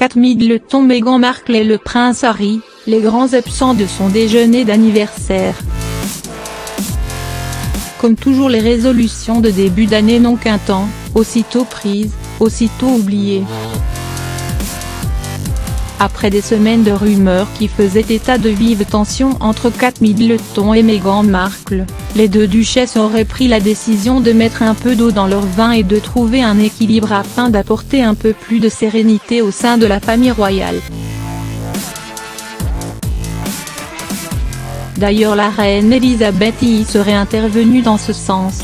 Kate Middleton, Meghan Markle et le prince Harry, les grands absents de son déjeuner d'anniversaire. Comme toujours, les résolutions de début d'année n'ont qu'un temps, aussitôt prises, aussitôt oubliées. Après des semaines de rumeurs qui faisaient état de vives tensions entre Kate Middleton et Meghan Markle, les deux duchesses auraient pris la décision de mettre un peu d'eau dans leur vin et de trouver un équilibre afin d'apporter un peu plus de sérénité au sein de la famille royale. D'ailleurs, la reine Elisabeth y serait intervenue dans ce sens.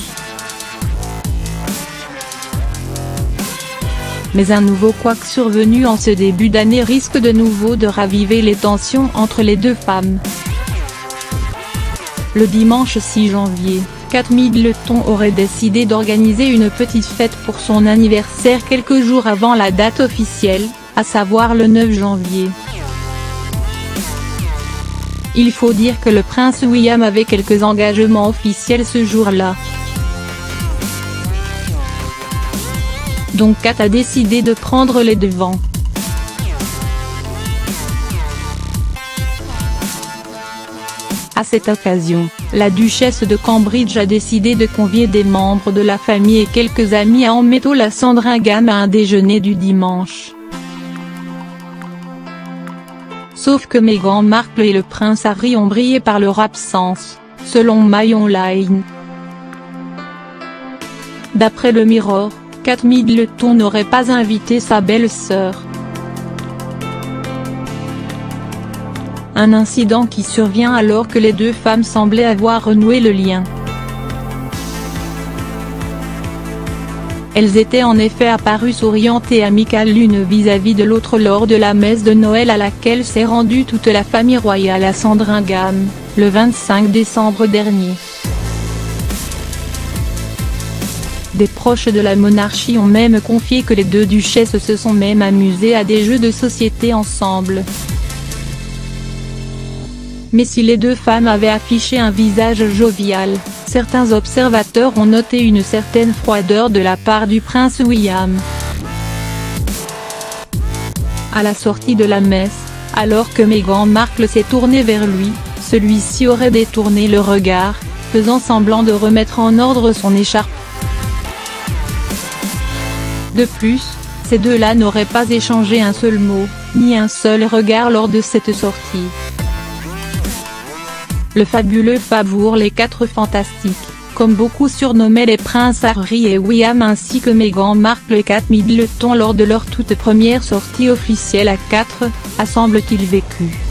Mais un nouveau couac survenu en ce début d'année risque de nouveau de raviver les tensions entre les deux femmes. Le dimanche 6 janvier, Kate Middleton aurait décidé d'organiser une petite fête pour son anniversaire quelques jours avant la date officielle, à savoir le 9 janvier. Il faut dire que le prince William avait quelques engagements officiels ce jour-là. Donc Kate a décidé de prendre les devants. À cette occasion, la duchesse de Cambridge a décidé de convier des membres de la famille et quelques amis à en mettre la Sandringham à un déjeuner du dimanche. Sauf que Meghan Markle et le prince Harry ont brillé par leur absence, selon Mail Online. D'après le Mirror, Kate Middleton n'aurait pas invité sa belle-sœur. Un incident qui survient alors que les deux femmes semblaient avoir renoué le lien. Elles étaient en effet apparues souriantes et amicales l'une vis-à-vis de l'autre lors de la messe de Noël à laquelle s'est rendue toute la famille royale à Sandringham, le 25 décembre dernier. Des proches de la monarchie ont même confié que les deux duchesses se sont même amusées à des jeux de société ensemble. Mais si les deux femmes avaient affiché un visage jovial, certains observateurs ont noté une certaine froideur de la part du prince William. À la sortie de la messe, alors que Meghan Markle s'est tournée vers lui, celui-ci aurait détourné le regard, faisant semblant de remettre en ordre son écharpe. De plus, ces deux-là n'auraient pas échangé un seul mot, ni un seul regard lors de cette sortie. Le fabuleux Favour les Quatre Fantastiques, comme beaucoup surnommaient les princes Harry et William ainsi que Meghan Markle et Kate Middleton lors de leur toute première sortie officielle à quatre, a semble-t-il vécu.